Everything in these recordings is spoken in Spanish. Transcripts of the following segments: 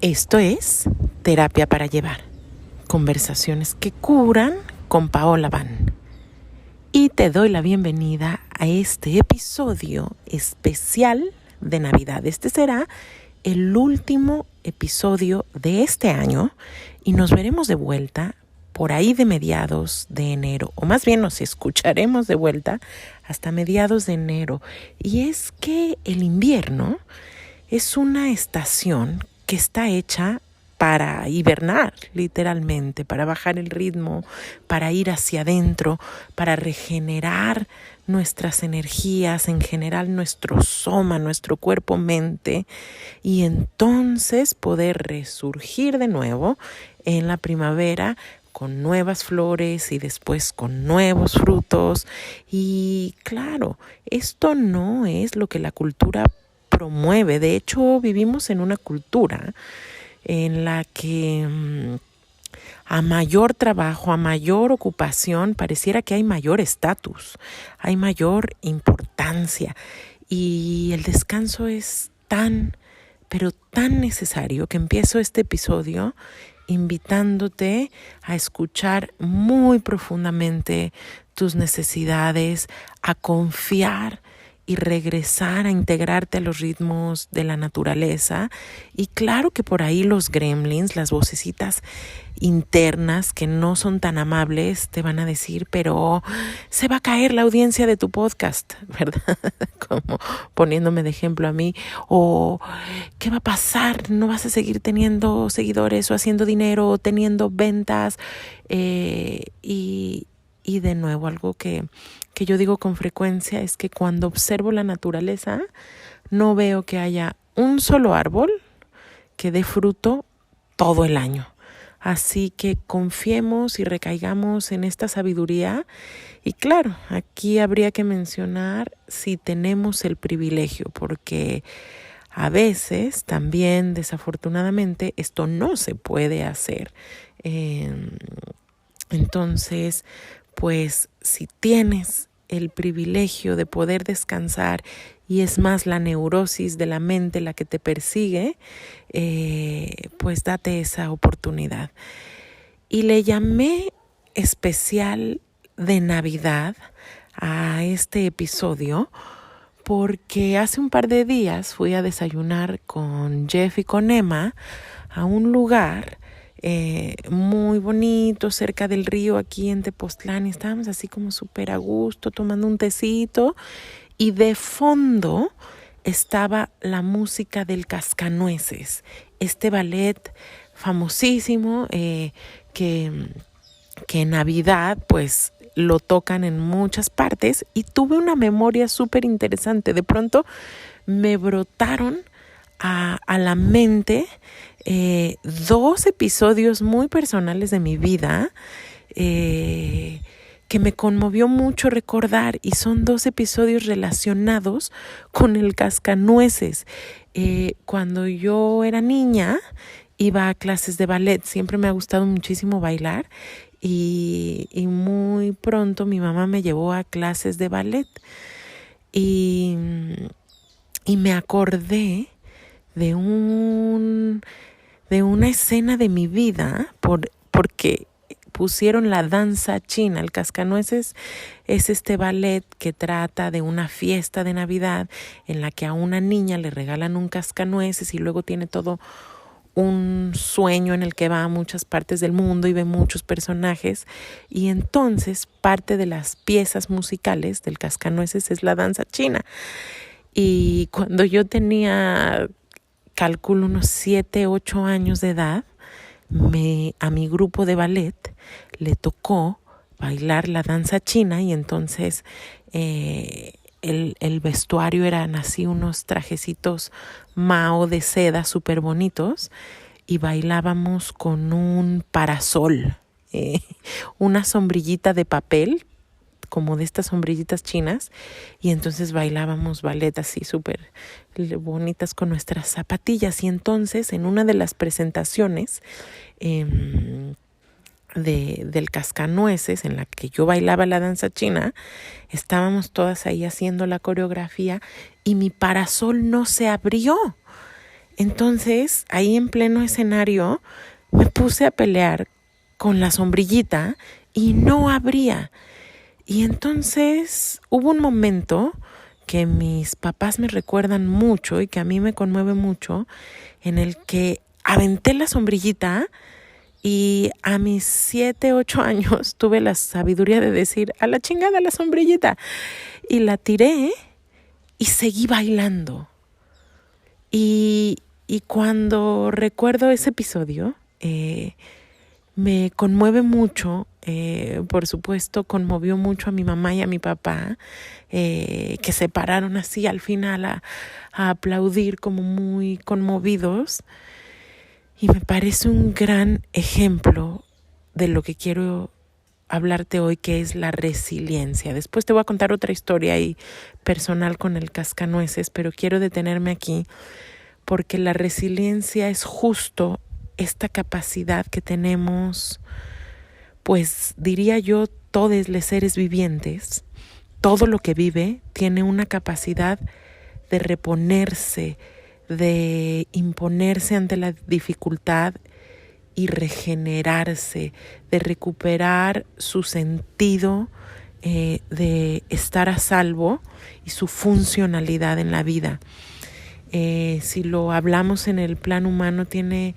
Esto es Terapia para Llevar, conversaciones que curan con Paola Van. Y te doy la bienvenida a este episodio especial de Navidad. Este será el último episodio de este año y nos veremos de vuelta por ahí de mediados de enero, o más bien nos escucharemos de vuelta hasta mediados de enero. Y es que el invierno es una estación que está hecha para hibernar, literalmente, para bajar el ritmo, para ir hacia adentro, para regenerar nuestras energías, en general nuestro soma, nuestro cuerpo-mente, y entonces poder resurgir de nuevo en la primavera con nuevas flores y después con nuevos frutos. Y claro, esto no es lo que la cultura promueve. De hecho, vivimos en una cultura en la que a mayor trabajo, a mayor ocupación, pareciera que hay mayor estatus, hay mayor importancia. Y el descanso es pero tan necesario que empiezo este episodio invitándote a escuchar muy profundamente tus necesidades, a confiar y regresar a integrarte a los ritmos de la naturaleza. Y claro que por ahí los gremlins, las vocecitas internas que no son tan amables, te van a decir, pero se va a caer la audiencia de tu podcast, ¿verdad? Como poniéndome de ejemplo a mí. O ¿qué va a pasar? ¿No vas a seguir teniendo seguidores o haciendo dinero o teniendo ventas? Y de nuevo, algo que yo digo con frecuencia es que cuando observo la naturaleza, no veo que haya un solo árbol que dé fruto todo el año. Así que confiemos y recaigamos en esta sabiduría. Y claro, aquí habría que mencionar si tenemos el privilegio, porque a veces también, desafortunadamente, esto no se puede hacer. Entonces, pues si tienes el privilegio de poder descansar y es más la neurosis de la mente la que te persigue, pues date esa oportunidad. Y le llamé especial de Navidad a este episodio porque hace un par de días fui a desayunar con Jeff y con Emma a un lugar muy bonito cerca del río aquí en Tepoztlán, y estábamos así como súper a gusto tomando un tecito y de fondo estaba la música del Cascanueces, este ballet famosísimo que en Navidad pues lo tocan en muchas partes, y tuve una memoria súper interesante. De pronto me brotaron a la mente dos episodios muy personales de mi vida que me conmovió mucho recordar, y son dos episodios relacionados con el Cascanueces. Cuando yo era niña iba a clases de ballet, siempre me ha gustado muchísimo bailar, y muy pronto mi mamá me llevó a clases de ballet y me acordé de una escena de mi vida porque pusieron la danza china. El Cascanueces es este ballet que trata de una fiesta de Navidad en la que a una niña le regalan un cascanueces y luego tiene todo un sueño en el que va a muchas partes del mundo y ve muchos personajes, y entonces parte de las piezas musicales del Cascanueces es la danza china. Y cuando yo tenía, calculo, unos 7, 8 años de edad, a mi grupo de ballet le tocó bailar la danza china, y entonces el vestuario eran así unos trajecitos Mao de seda súper bonitos, y bailábamos con un parasol, una sombrillita de papel, como de estas sombrillitas chinas, y entonces bailábamos ballet así súper bonitas con nuestras zapatillas. Y entonces en una de las presentaciones del Cascanueces, en la que yo bailaba la danza china, estábamos todas ahí haciendo la coreografía y mi parasol no se abrió. Entonces, ahí en pleno escenario, me puse a pelear con la sombrillita y no abría. Y entonces hubo un momento que mis papás me recuerdan mucho y que a mí me conmueve mucho, en el que aventé la sombrillita y a mis 7, 8 años tuve la sabiduría de decir, a la chingada la sombrillita. Y la tiré y seguí bailando. Y cuando recuerdo ese episodio, me conmueve mucho, por supuesto conmovió mucho a mi mamá y a mi papá, que se pararon así al final a aplaudir como muy conmovidos. Y me parece un gran ejemplo de lo que quiero hablarte hoy, que es la resiliencia. Después te voy a contar otra historia ahí personal con el cascanueces, pero quiero detenerme aquí porque la resiliencia es justo esta capacidad que tenemos, pues diría yo, todos los seres vivientes. Todo lo que vive tiene una capacidad de reponerse, de imponerse ante la dificultad y regenerarse, de recuperar su sentido de estar a salvo y su funcionalidad en la vida. Si lo hablamos en el plano humano, tiene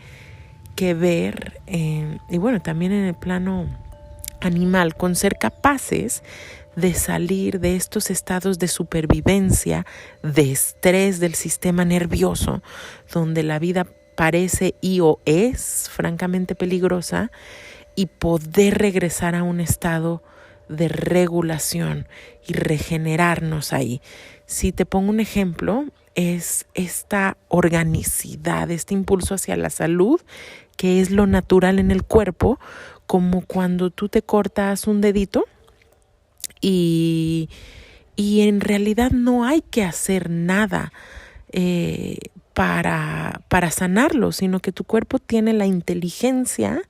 que ver, y bueno, también en el plano animal, con ser capaces de salir de estos estados de supervivencia, de estrés del sistema nervioso, donde la vida parece y o es francamente peligrosa, y poder regresar a un estado de regulación y regenerarnos ahí. Si te pongo un ejemplo, es esta organicidad, este impulso hacia la salud, que es lo natural en el cuerpo, como cuando tú te cortas un dedito y en realidad no hay que hacer nada para sanarlo, sino que tu cuerpo tiene la inteligencia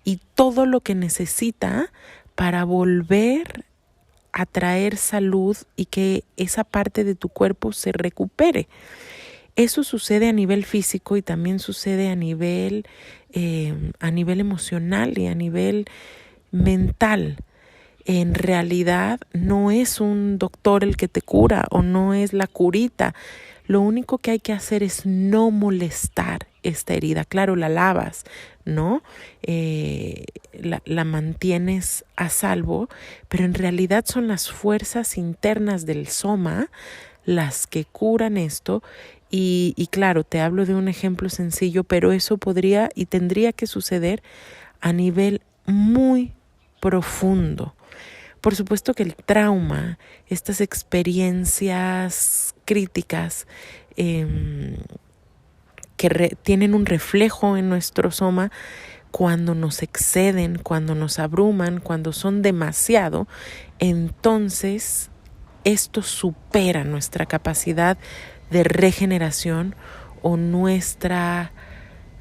y todo lo que necesita para volver a traer salud y que esa parte de tu cuerpo se recupere. Eso sucede a nivel físico y también sucede a nivel emocional y a nivel mental. En realidad no es un doctor el que te cura o no es la curita. Lo único que hay que hacer es no molestar esta herida. Claro, la lavas, ¿no? La mantienes a salvo, pero en realidad son las fuerzas internas del soma las que curan esto. Y claro, te hablo de un ejemplo sencillo, pero eso podría y tendría que suceder a nivel muy profundo. Por supuesto que el trauma, estas experiencias críticas tienen un reflejo en nuestro soma cuando nos exceden, cuando nos abruman, cuando son demasiado, entonces esto supera nuestra capacidad de regeneración o nuestra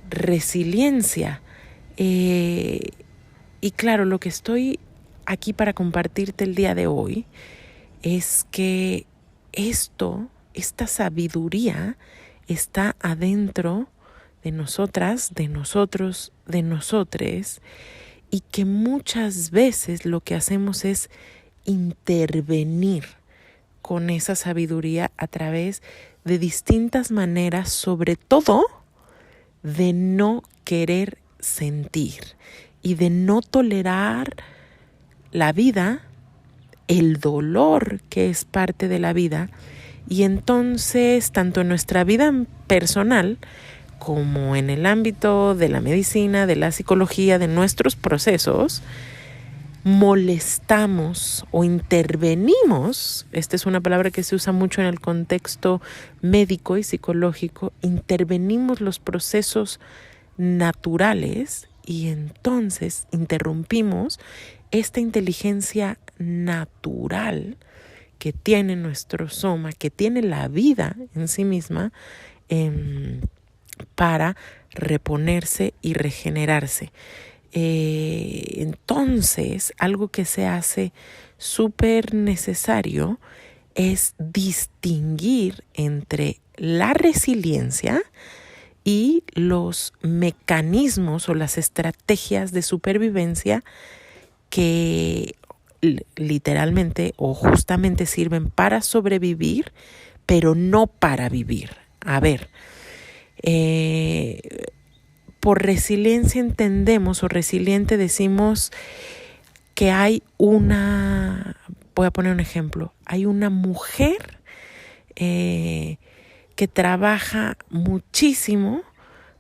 resiliencia. Y claro, lo que estoy aquí para compartirte el día de hoy es que esta sabiduría está adentro de nosotras, de nosotros, de nosotres, y que muchas veces lo que hacemos es intervenir con esa sabiduría a través de distintas maneras, sobre todo de no querer sentir y de no tolerar la vida, el dolor que es parte de la vida. Y entonces, tanto en nuestra vida personal como en el ámbito de la medicina, de la psicología, de nuestros procesos, molestamos o intervenimos, esta es una palabra que se usa mucho en el contexto médico y psicológico, intervenimos los procesos naturales y entonces interrumpimos esta inteligencia natural que tiene nuestro soma, que tiene la vida en sí misma, para reponerse y regenerarse. Entonces, algo que se hace súper necesario es distinguir entre la resiliencia y los mecanismos o las estrategias de supervivencia que literalmente o justamente sirven para sobrevivir, pero no para vivir. A ver, por resiliencia entendemos, o resiliente decimos que voy a poner un ejemplo, hay una mujer que trabaja muchísimo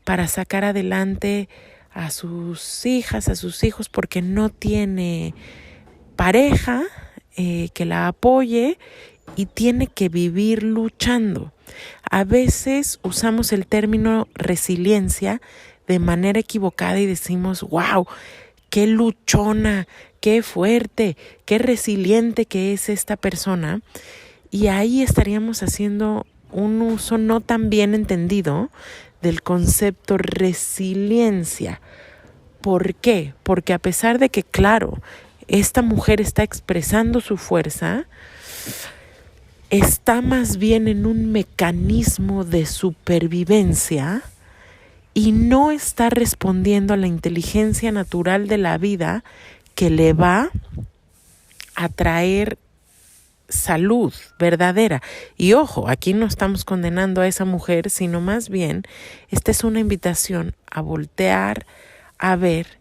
para sacar adelante a sus hijas, a sus hijos, porque no tiene pareja que la apoye y tiene que vivir luchando. A veces usamos el término resiliencia de manera equivocada y decimos, wow, qué luchona, qué fuerte, qué resiliente que es esta persona. Y ahí estaríamos haciendo un uso no tan bien entendido del concepto resiliencia. ¿Por qué? Porque a pesar de que, claro, esta mujer está expresando su fuerza, está más bien en un mecanismo de supervivencia y no está respondiendo a la inteligencia natural de la vida que le va a traer salud verdadera. Y ojo, aquí no estamos condenando a esa mujer, sino más bien esta es una invitación a voltear a ver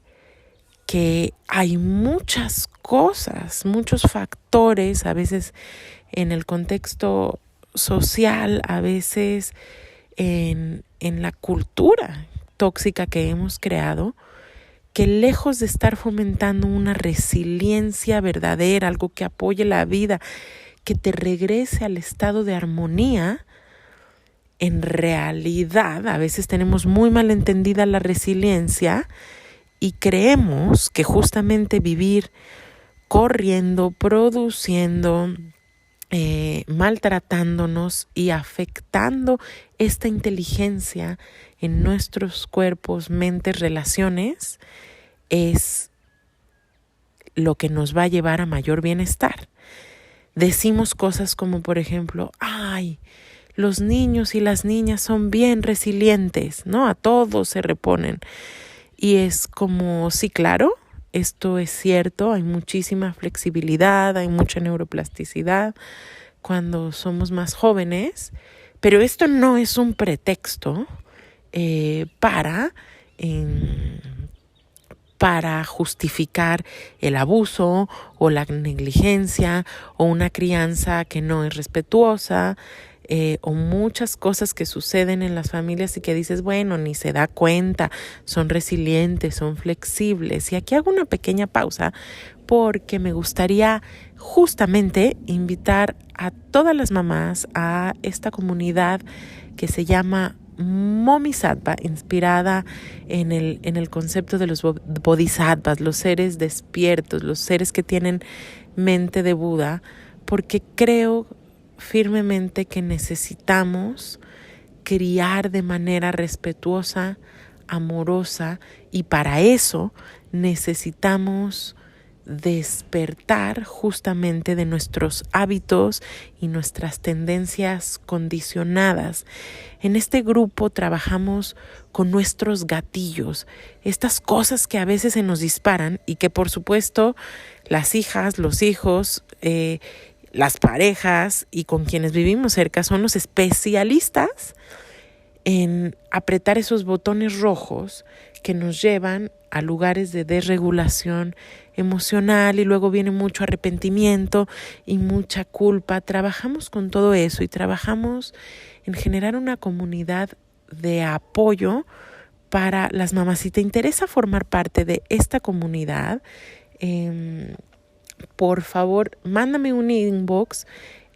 que hay muchas cosas, muchos factores, a veces en el contexto social, a veces en la cultura tóxica que hemos creado, que lejos de estar fomentando una resiliencia verdadera, algo que apoye la vida, que te regrese al estado de armonía, en realidad a veces tenemos muy mal entendida la resiliencia y creemos que justamente vivir corriendo, produciendo, maltratándonos y afectando esta inteligencia en nuestros cuerpos, mentes, relaciones, es lo que nos va a llevar a mayor bienestar. Decimos cosas como, por ejemplo, ay, los niños y las niñas son bien resilientes, ¿no? A todos se reponen. Y es como, sí, claro, esto es cierto, hay muchísima flexibilidad, hay mucha neuroplasticidad cuando somos más jóvenes, pero esto no es un pretexto para justificar el abuso o la negligencia o una crianza que no es respetuosa, o muchas cosas que suceden en las familias y que dices, bueno, ni se da cuenta, son resilientes, son flexibles. Y aquí hago una pequeña pausa porque me gustaría justamente invitar a todas las mamás a esta comunidad que se llama Momisattva, inspirada en el concepto de los bodhisattvas, los seres despiertos, los seres que tienen mente de Buda, porque creo firmemente que necesitamos criar de manera respetuosa, amorosa, y para eso necesitamos despertar justamente de nuestros hábitos y nuestras tendencias condicionadas. En este grupo trabajamos con nuestros gatillos, estas cosas que a veces se nos disparan y que por supuesto las hijas, los hijos, las parejas y con quienes vivimos cerca son los especialistas en apretar esos botones rojos que nos llevan a lugares de desregulación emocional y luego viene mucho arrepentimiento y mucha culpa. Trabajamos con todo eso y trabajamos en generar una comunidad de apoyo para las mamás. Si te interesa formar parte de esta comunidad, por favor, mándame un inbox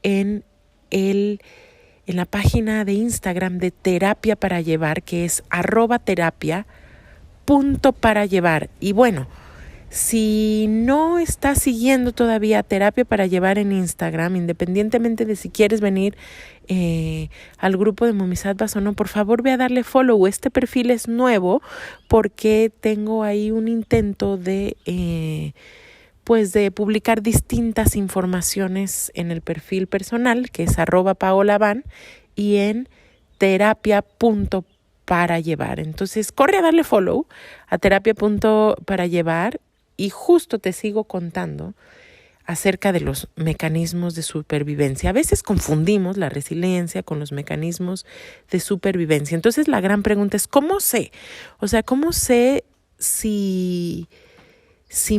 en la página de Instagram de Terapia para Llevar, que es @terapia.parallevar. Y bueno, si no estás siguiendo todavía Terapia para Llevar en Instagram, independientemente de si quieres venir al grupo de Momisattvas o no, por favor ve a darle follow. Este perfil es nuevo porque tengo ahí un intento de publicar distintas informaciones en el perfil personal, que es @paolavan, y en terapia.parallevar. para llevar. Entonces, corre a darle follow a terapia.parallevar y justo te sigo contando acerca de los mecanismos de supervivencia. A veces confundimos la resiliencia con los mecanismos de supervivencia. Entonces, la gran pregunta es, ¿cómo sé? O sea, ¿cómo sé si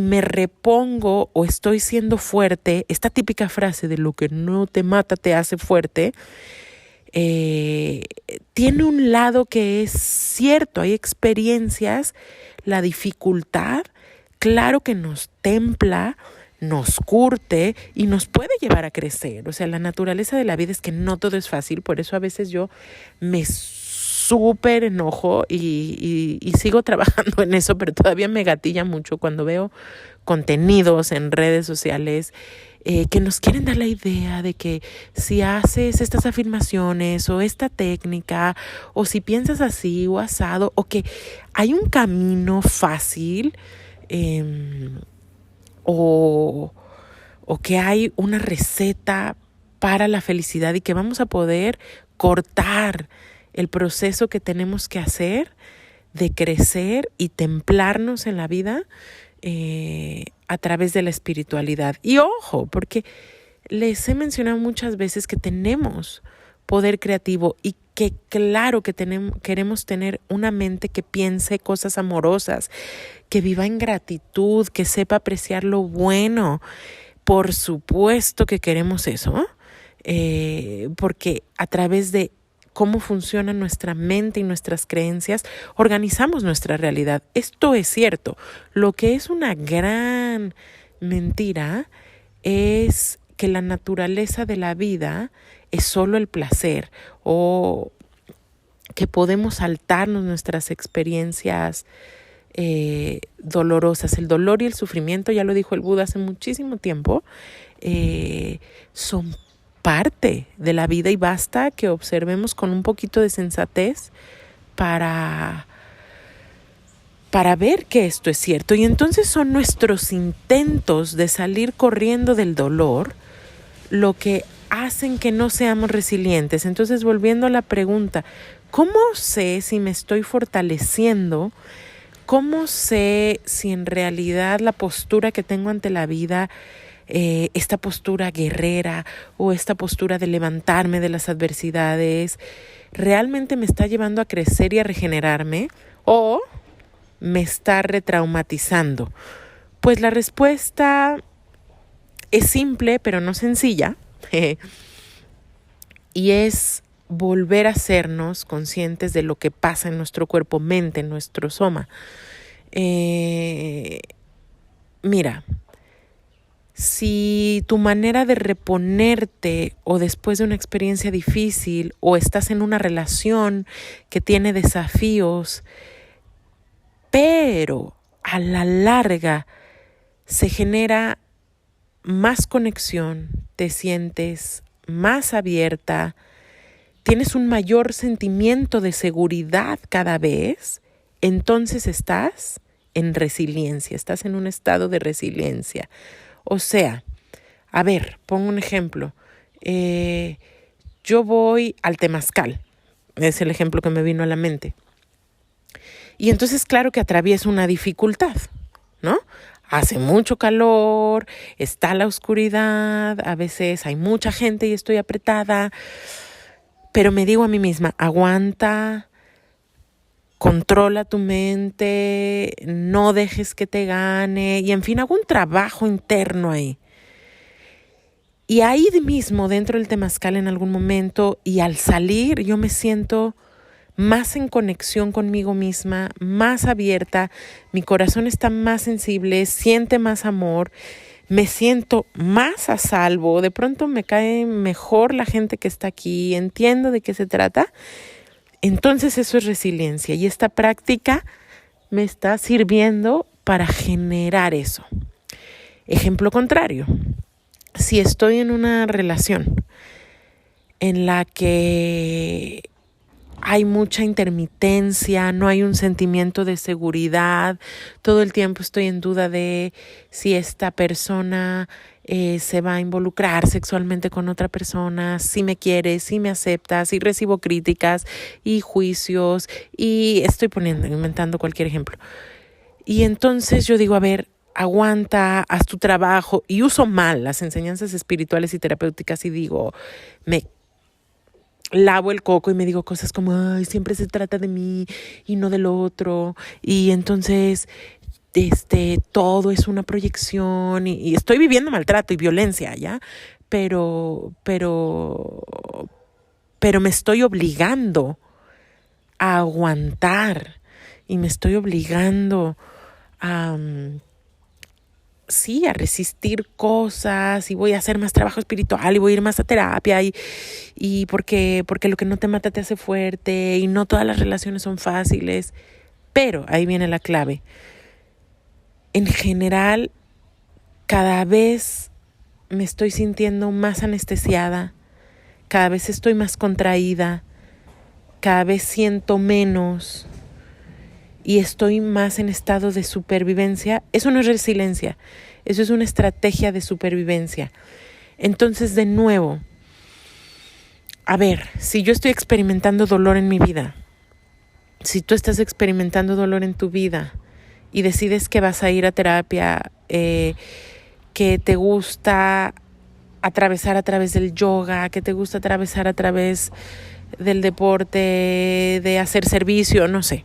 me repongo o estoy siendo fuerte? Esta típica frase de lo que no te mata te hace fuerte, tiene un lado que es cierto. Hay experiencias, la dificultad, claro que nos templa, nos curte y nos puede llevar a crecer. O sea, la naturaleza de la vida es que no todo es fácil, por eso a veces yo me súper enojo y sigo trabajando en eso, pero todavía me gatilla mucho cuando veo contenidos en redes sociales que nos quieren dar la idea de que si haces estas afirmaciones o esta técnica o si piensas así o asado o que hay un camino fácil o que hay una receta para la felicidad y que vamos a poder cortar el proceso que tenemos que hacer de crecer y templarnos en la vida a través de la espiritualidad. Y ojo, porque les he mencionado muchas veces que tenemos poder creativo y que claro que queremos tener una mente que piense cosas amorosas, que viva en gratitud, que sepa apreciar lo bueno. Por supuesto que queremos eso, porque a través de cómo funciona nuestra mente y nuestras creencias, organizamos nuestra realidad. Esto es cierto. Lo que es una gran mentira es que la naturaleza de la vida es solo el placer o que podemos saltarnos nuestras experiencias dolorosas. El dolor y el sufrimiento, ya lo dijo el Buda hace muchísimo tiempo, son parte de la vida y basta que observemos con un poquito de sensatez para ver que esto es cierto. Y entonces son nuestros intentos de salir corriendo del dolor lo que hacen que no seamos resilientes. Entonces, volviendo a la pregunta, ¿cómo sé si me estoy fortaleciendo? ¿Cómo sé si en realidad la postura que tengo ante la vida, esta postura guerrera o esta postura de levantarme de las adversidades, realmente me está llevando a crecer y a regenerarme o me está retraumatizando? Pues la respuesta es simple, pero no sencilla, y es volver a sernos conscientes de lo que pasa en nuestro cuerpo, mente, en nuestro soma. Mira, si tu manera de reponerte o después de una experiencia difícil o estás en una relación que tiene desafíos, pero a la larga se genera más conexión, te sientes más abierta, tienes un mayor sentimiento de seguridad cada vez, entonces estás en resiliencia, estás en un estado de resiliencia. O sea, a ver, pongo un ejemplo. Yo voy al temazcal, es el ejemplo que me vino a la mente. Y entonces claro que atravieso una dificultad, ¿no? Hace mucho calor, está la oscuridad, a veces hay mucha gente y estoy apretada, pero me digo a mí misma, aguanta, controla tu mente, no dejes que te gane y en fin, hago un trabajo interno ahí. Y ahí mismo, dentro del temazcal en algún momento y al salir yo me siento más en conexión conmigo misma, más abierta, mi corazón está más sensible, siente más amor, me siento más a salvo, de pronto me cae mejor la gente que está aquí, entiendo de qué se trata. Entonces eso es resiliencia y esta práctica me está sirviendo para generar eso. Ejemplo contrario, si estoy en una relación en la que hay mucha intermitencia, no hay un sentimiento de seguridad, todo el tiempo estoy en duda de si esta persona se va a involucrar sexualmente con otra persona, si me quiere, si me acepta, si recibo críticas y juicios, y estoy inventando cualquier ejemplo. Y entonces yo digo, a ver, aguanta, haz tu trabajo, y uso mal las enseñanzas espirituales y terapéuticas y digo, me lavo el coco y me digo cosas como, ay, siempre se trata de mí y no del otro, y entonces todo es una proyección, y estoy viviendo maltrato y violencia, ¿ya? Pero me estoy obligando a aguantar y me estoy obligando a resistir cosas, y voy a hacer más trabajo espiritual y voy a ir más a terapia, y porque lo que no te mata te hace fuerte, y no todas las relaciones son fáciles. Pero ahí viene la clave. En general, cada vez me estoy sintiendo más anestesiada, cada vez estoy más contraída, cada vez siento menos y estoy más en estado de supervivencia. Eso no es resiliencia, eso es una estrategia de supervivencia. Entonces, de nuevo, a ver, si yo estoy experimentando dolor en mi vida, si tú estás experimentando dolor en tu vida y decides que vas a ir a terapia, que te gusta atravesar a través del yoga, que te gusta atravesar a través del deporte, de hacer servicio, no sé.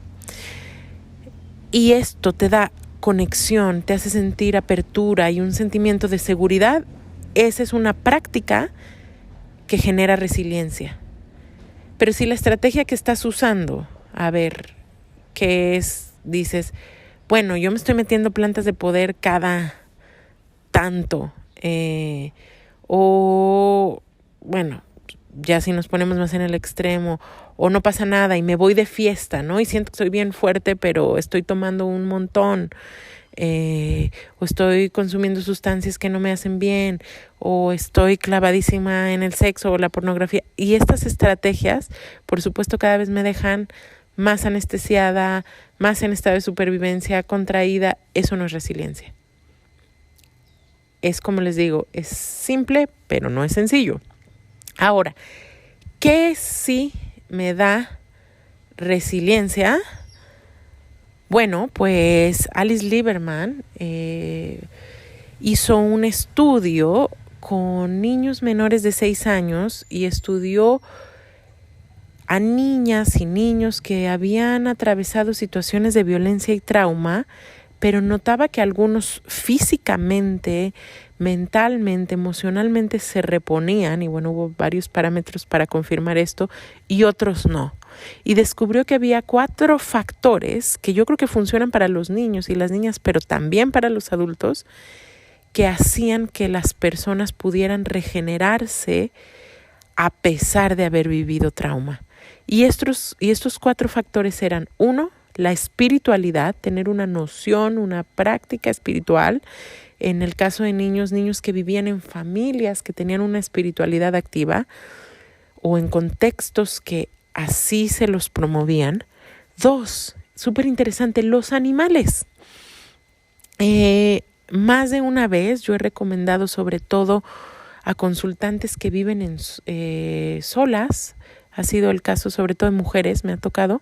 Y esto te da conexión, te hace sentir apertura y un sentimiento de seguridad. Esa es una práctica que genera resiliencia. Pero si la estrategia que estás usando, a ver, ¿qué es? Dices, bueno, yo me estoy metiendo plantas de poder cada tanto. O, bueno, ya si nos ponemos más en el extremo, o no pasa nada y me voy de fiesta, ¿no? Y siento que soy bien fuerte, pero estoy tomando un montón. O estoy consumiendo sustancias que no me hacen bien, o estoy clavadísima en el sexo o la pornografía. Y estas estrategias, por supuesto, cada vez me dejan más anestesiada, más en estado de supervivencia, contraída. Eso no es resiliencia. Es como les digo, es simple, pero no es sencillo. Ahora, ¿qué sí me da resiliencia? Bueno, pues Alice Lieberman hizo un estudio con niños menores de 6 años y estudió a niñas y niños que habían atravesado situaciones de violencia y trauma, pero notaba que algunos físicamente, mentalmente, emocionalmente se reponían, y bueno, hubo varios parámetros para confirmar esto, y otros no. Y descubrió que había 4 factores que yo creo que funcionan para los niños y las niñas, pero también para los adultos, que hacían que las personas pudieran regenerarse a pesar de haber vivido trauma. Y estos 4 factores eran: 1, la espiritualidad, tener una noción, una práctica espiritual. En el caso de niños que vivían en familias que tenían una espiritualidad activa o en contextos que así se los promovían. 2, súper interesante, los animales. Más de una vez yo he recomendado, sobre todo a consultantes que viven solas, ha sido el caso sobre todo de mujeres, me ha tocado,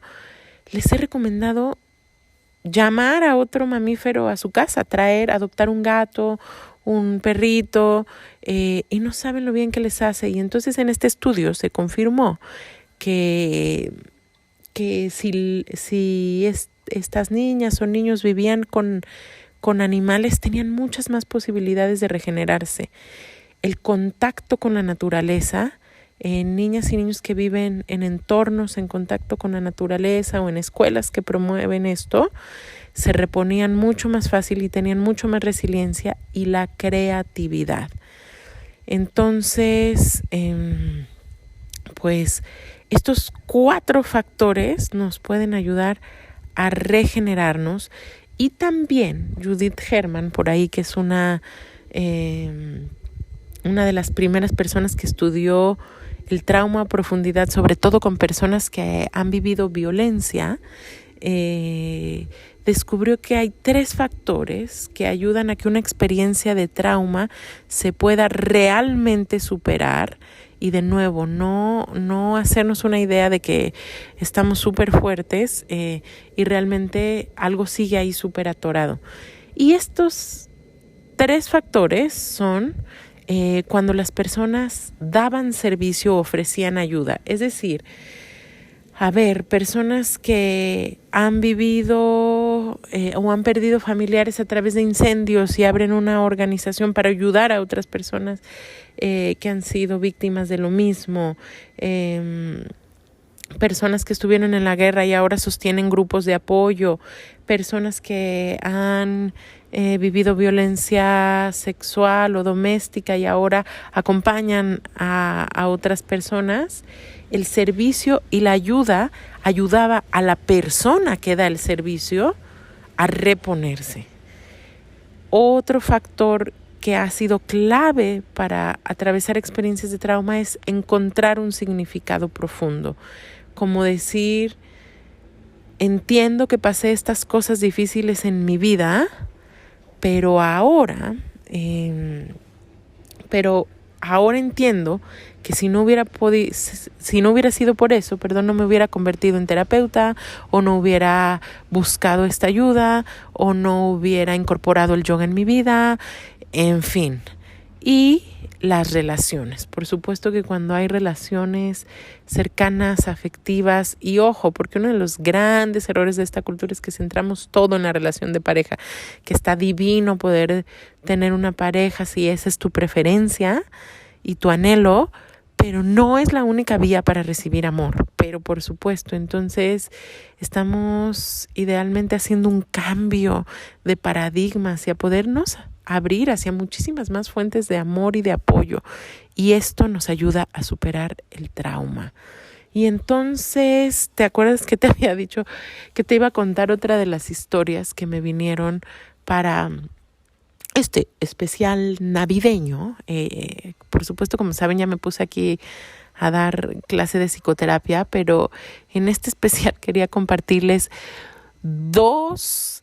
les he recomendado llamar a otro mamífero a su casa, adoptar un gato, un perrito, y no saben lo bien que les hace. Y entonces en este estudio se confirmó que si estas niñas o niños vivían con animales, tenían muchas más posibilidades de regenerarse. El contacto con la naturaleza, en niñas y niños que viven en entornos en contacto con la naturaleza o en escuelas que promueven esto, se reponían mucho más fácil y tenían mucho más resiliencia y la creatividad. Entonces, pues estos 4 factores nos pueden ayudar a regenerarnos. Y también Judith Herman, por ahí, que es una de las primeras personas que estudió el trauma a profundidad, sobre todo con personas que han vivido violencia, descubrió que hay 3 factores que ayudan a que una experiencia de trauma se pueda realmente superar. Y de nuevo, no hacernos una idea de que estamos súper fuertes y realmente algo sigue ahí súper atorado. Y estos 3 factores son cuando las personas daban servicio o ofrecían ayuda. Es decir, personas que han vivido o han perdido familiares a través de incendios y abren una organización para ayudar a otras personas que han sido víctimas de lo mismo. Personas que estuvieron en la guerra y ahora sostienen grupos de apoyo. Personas que han vivido violencia sexual o doméstica y ahora acompañan a otras personas. El servicio y la ayuda ayudaba a la persona que da el servicio a reponerse. Otro factor que ha sido clave para atravesar experiencias de trauma es encontrar un significado profundo. Como decir, entiendo que pasé estas cosas difíciles en mi vida, pero ahora entiendo que si no hubiera sido por eso, no me hubiera convertido en terapeuta, o no hubiera buscado esta ayuda, o no hubiera incorporado el yoga en mi vida, en fin. Y las relaciones. Por supuesto que cuando hay relaciones cercanas, afectivas, y ojo, porque uno de los grandes errores de esta cultura es que centramos todo en la relación de pareja, que está divino poder tener una pareja si esa es tu preferencia y tu anhelo, pero no es la única vía para recibir amor. Pero por supuesto, entonces estamos idealmente haciendo un cambio de paradigma hacia podernos abrir hacia muchísimas más fuentes de amor y de apoyo. Y esto nos ayuda a superar el trauma. Y entonces, ¿te acuerdas que te había dicho que te iba a contar otra de las historias que me vinieron para este especial navideño? Por supuesto, como saben, ya me puse aquí a dar clase de psicoterapia, pero en este especial quería compartirles 2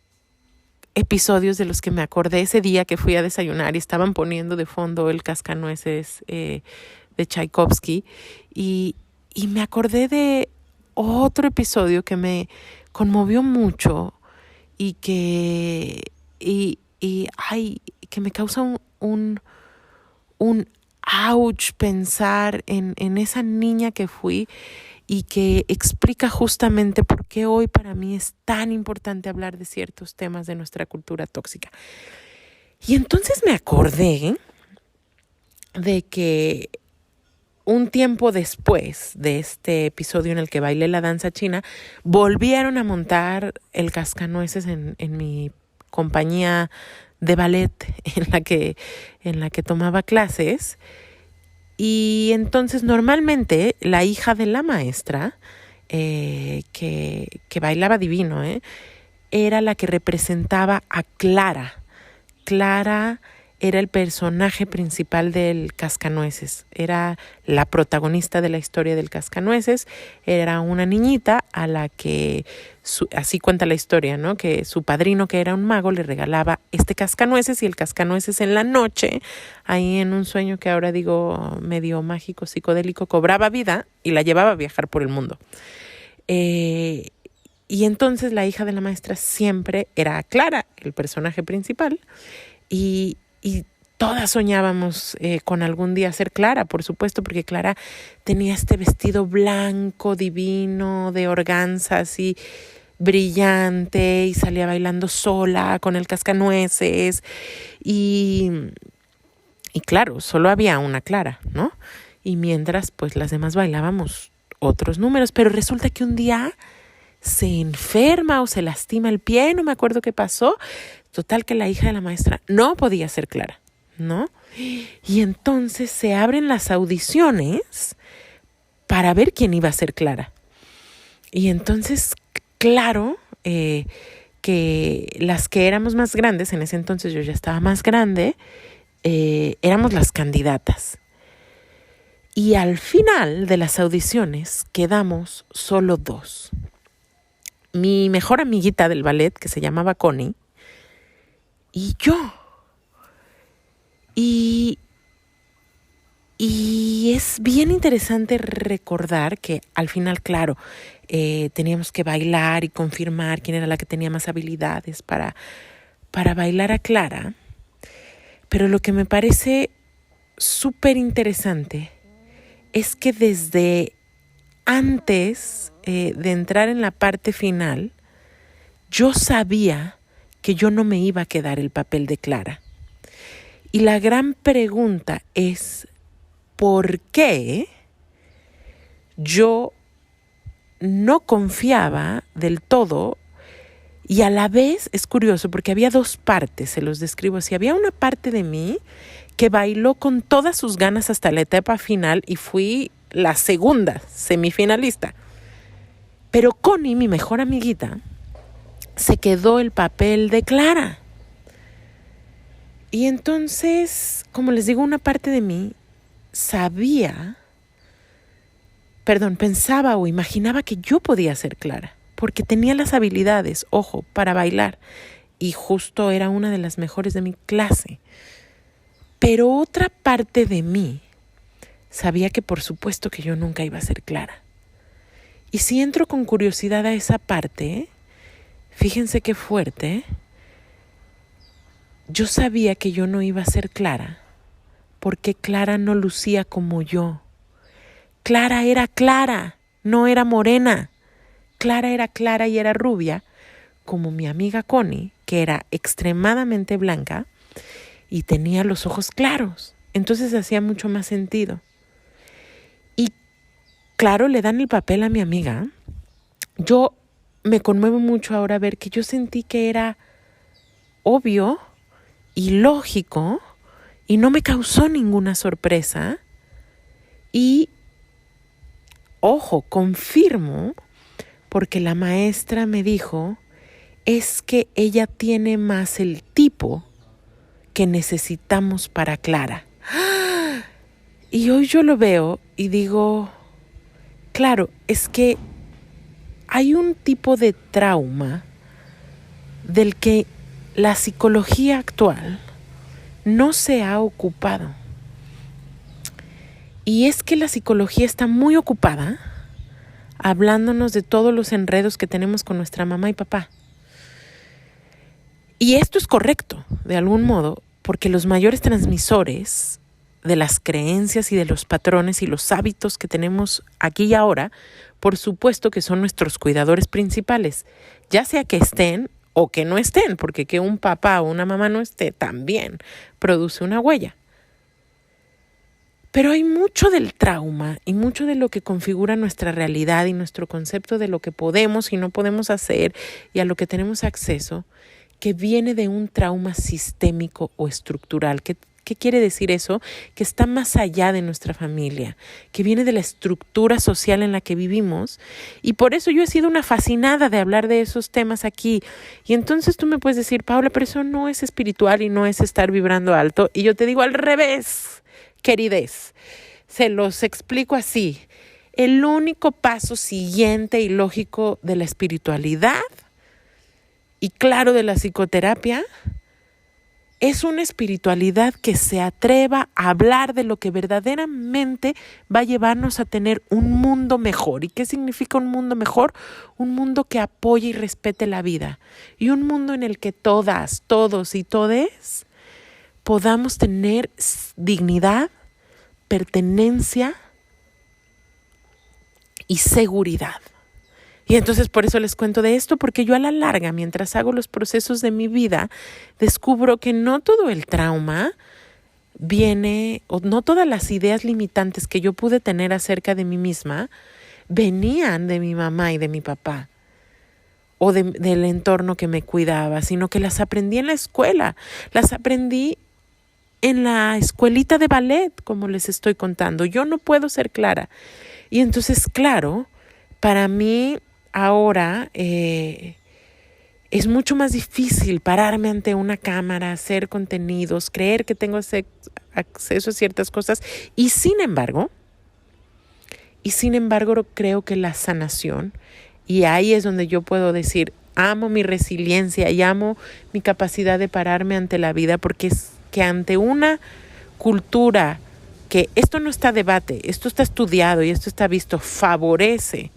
episodios de los que me acordé ese día que fui a desayunar y estaban poniendo de fondo el Cascanueces de Tchaikovsky, y me acordé de otro episodio que me conmovió mucho y que me causa un ouch pensar en esa niña que fui, y que explica justamente por qué hoy para mí es tan importante hablar de ciertos temas de nuestra cultura tóxica. Y entonces me acordé de que un tiempo después de este episodio en el que bailé la danza china, volvieron a montar el Cascanueces en mi compañía de ballet en la que tomaba clases. Y entonces normalmente la hija de la maestra, que bailaba divino, era la que representaba a Clara. Clara era el personaje principal del Cascanueces, era la protagonista de la historia del Cascanueces. Era una niñita a la que, así cuenta la historia, ¿no?, que su padrino, que era un mago, le regalaba este Cascanueces, y el Cascanueces en la noche, ahí en un sueño que ahora digo medio mágico, psicodélico, cobraba vida y la llevaba a viajar por el mundo. Y entonces la hija de la maestra siempre era Clara, el personaje principal, y todas soñábamos con algún día ser Clara, por supuesto, porque Clara tenía este vestido blanco, divino, de organza, así brillante, y salía bailando sola con el Cascanueces. Y claro, solo había una Clara, ¿no? Y mientras, pues las demás bailábamos otros números. Pero resulta que un día se enferma o se lastima el pie, no me acuerdo qué pasó. Total que la hija de la maestra no podía ser Clara, ¿no? Y entonces se abren las audiciones para ver quién iba a ser Clara. Y entonces, claro, que las que éramos más grandes, en ese entonces yo ya estaba más grande, éramos las candidatas. Y al final de las audiciones quedamos solo 2. mi mejor amiguita del ballet, que se llamaba Connie, y yo. Y es bien interesante recordar que al final, claro, teníamos que bailar y confirmar quién era la que tenía más habilidades para bailar a Clara. Pero lo que me parece súper interesante es que desde antes de entrar en la parte final, yo sabía que yo no me iba a quedar el papel de Clara. Y la gran pregunta es, ¿por qué yo no confiaba del todo? Y a la vez es curioso porque había dos partes, se los describo así. Había una parte de mí que bailó con todas sus ganas hasta la etapa final y fui la segunda semifinalista. Pero Connie, mi mejor amiguita, se quedó el papel de Clara. Y entonces, como les digo, una parte de mí pensaba o imaginaba que yo podía ser Clara, porque tenía las habilidades, ojo, para bailar, y justo era una de las mejores de mi clase. Pero otra parte de mí sabía que por supuesto que yo nunca iba a ser Clara. Y si entro con curiosidad a esa parte, fíjense qué fuerte, yo sabía que yo no iba a ser Clara, porque Clara no lucía como yo. Clara era Clara, no era morena. Clara era clara y era rubia, como mi amiga Connie, que era extremadamente blanca y tenía los ojos claros. Entonces hacía mucho más sentido. Y claro, le dan el papel a mi amiga. Yo me conmuevo mucho ahora ver que yo sentí que era obvio y lógico y no me causó ninguna sorpresa. Y, ojo, confirmo, porque la maestra me dijo, es que ella tiene más el tipo que necesitamos para Clara. Y hoy yo lo veo y digo, claro, es que hay un tipo de trauma del que la psicología actual no se ha ocupado. Y es que la psicología está muy ocupada hablándonos de todos los enredos que tenemos con nuestra mamá y papá. Y esto es correcto, de algún modo, porque los mayores transmisores de las creencias y de los patrones y los hábitos que tenemos aquí y ahora, por supuesto que son nuestros cuidadores principales, ya sea que estén o que no estén, porque que un papá o una mamá no esté también produce una huella. Pero hay mucho del trauma y mucho de lo que configura nuestra realidad y nuestro concepto de lo que podemos y no podemos hacer y a lo que tenemos acceso, que viene de un trauma sistémico o estructural. ¿Qué quiere decir eso? Que está más allá de nuestra familia, que viene de la estructura social en la que vivimos. Y por eso yo he sido una fascinada de hablar de esos temas aquí. Y entonces tú me puedes decir, Paula, pero eso no es espiritual y no es estar vibrando alto. Y yo te digo al revés, querides. Se los explico así. El único paso siguiente y lógico de la espiritualidad y claro de la psicoterapia es una espiritualidad que se atreva a hablar de lo que verdaderamente va a llevarnos a tener un mundo mejor. ¿Y qué significa un mundo mejor? Un mundo que apoye y respete la vida. Y un mundo en el que todas, todos y todes podamos tener dignidad, pertenencia y seguridad. Y entonces por eso les cuento de esto, porque yo a la larga, mientras hago los procesos de mi vida, descubro que no todo el trauma viene, o no todas las ideas limitantes que yo pude tener acerca de mí misma, venían de mi mamá y de mi papá, o del entorno que me cuidaba, sino que las aprendí en la escuela, las aprendí en la escuelita de ballet, como les estoy contando. Yo no puedo ser Clara. Y entonces, claro, para mí ahora es mucho más difícil pararme ante una cámara, hacer contenidos, creer que tengo acceso a ciertas cosas. Y sin embargo, creo que la sanación Y ahí es donde yo puedo decir, amo mi resiliencia y amo mi capacidad de pararme ante la vida, porque es que ante una cultura que esto no está a debate, esto está estudiado y esto está visto, favorece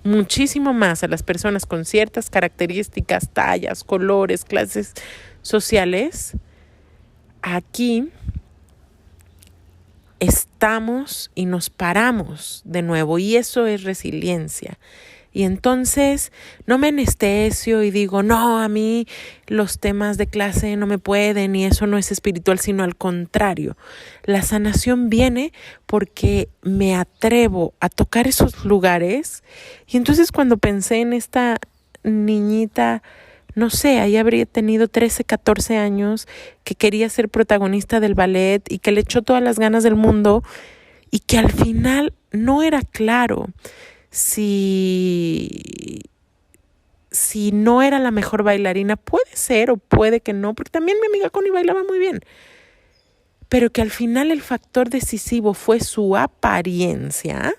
muchísimo más a las personas con ciertas características, tallas, colores, clases sociales. Aquí estamos y nos paramos de nuevo, y eso es resiliencia. Y entonces no me anestesio y digo, no, a mí los temas de clase no me pueden y eso no es espiritual, sino al contrario. La sanación viene porque me atrevo a tocar esos lugares. Y entonces cuando pensé en esta niñita, no sé, ahí habría tenido 13, 14 años, que quería ser protagonista del ballet y que le echó todas las ganas del mundo y que al final no era claro si no era la mejor bailarina. Puede ser o puede que no, porque también mi amiga Connie bailaba muy bien, pero que al final el factor decisivo fue su apariencia.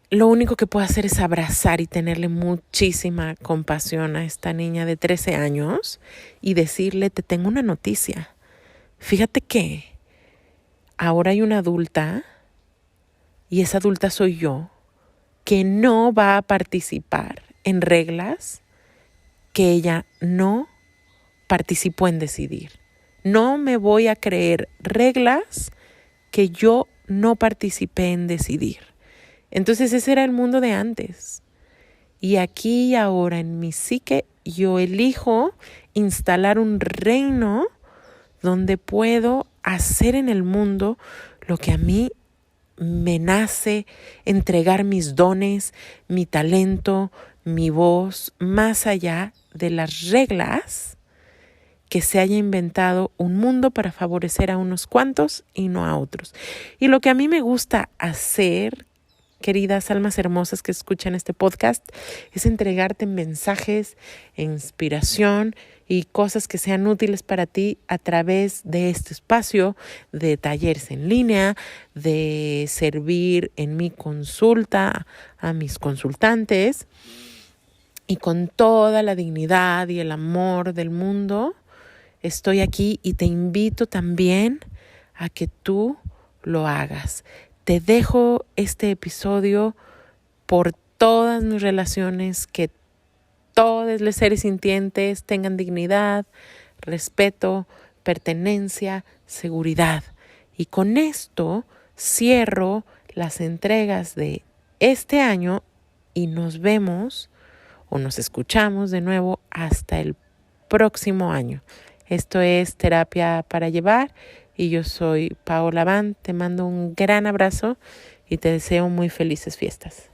Lo único que puedo hacer es abrazar y tenerle muchísima compasión a esta niña de 13 años y decirle, te tengo una noticia. Fíjate que ahora hay una adulta, y esa adulta soy yo, que no va a participar en reglas que ella no participó en decidir. No me voy a creer reglas que yo no participé en decidir. Entonces ese era el mundo de antes. Y aquí y ahora en mi psique yo elijo instalar un reino donde puedo hacer en el mundo lo que a mí me nace, entregar mis dones, mi talento, mi voz, más allá de las reglas que se haya inventado un mundo para favorecer a unos cuantos y no a otros. Y lo que a mí me gusta hacer, queridas almas hermosas que escuchan este podcast, es entregarte mensajes, inspiración y cosas que sean útiles para ti a través de este espacio de talleres en línea, de servir en mi consulta a mis consultantes, y con toda la dignidad y el amor del mundo estoy aquí y te invito también a que tú lo hagas. Te dejo este episodio por todas mis relaciones, que todos los seres sintientes tengan dignidad, respeto, pertenencia, seguridad. Y con esto cierro las entregas de este año y nos vemos o nos escuchamos de nuevo hasta el próximo año. Esto es Terapia para Llevar y yo soy Paola Van. Te mando un gran abrazo y te deseo muy felices fiestas.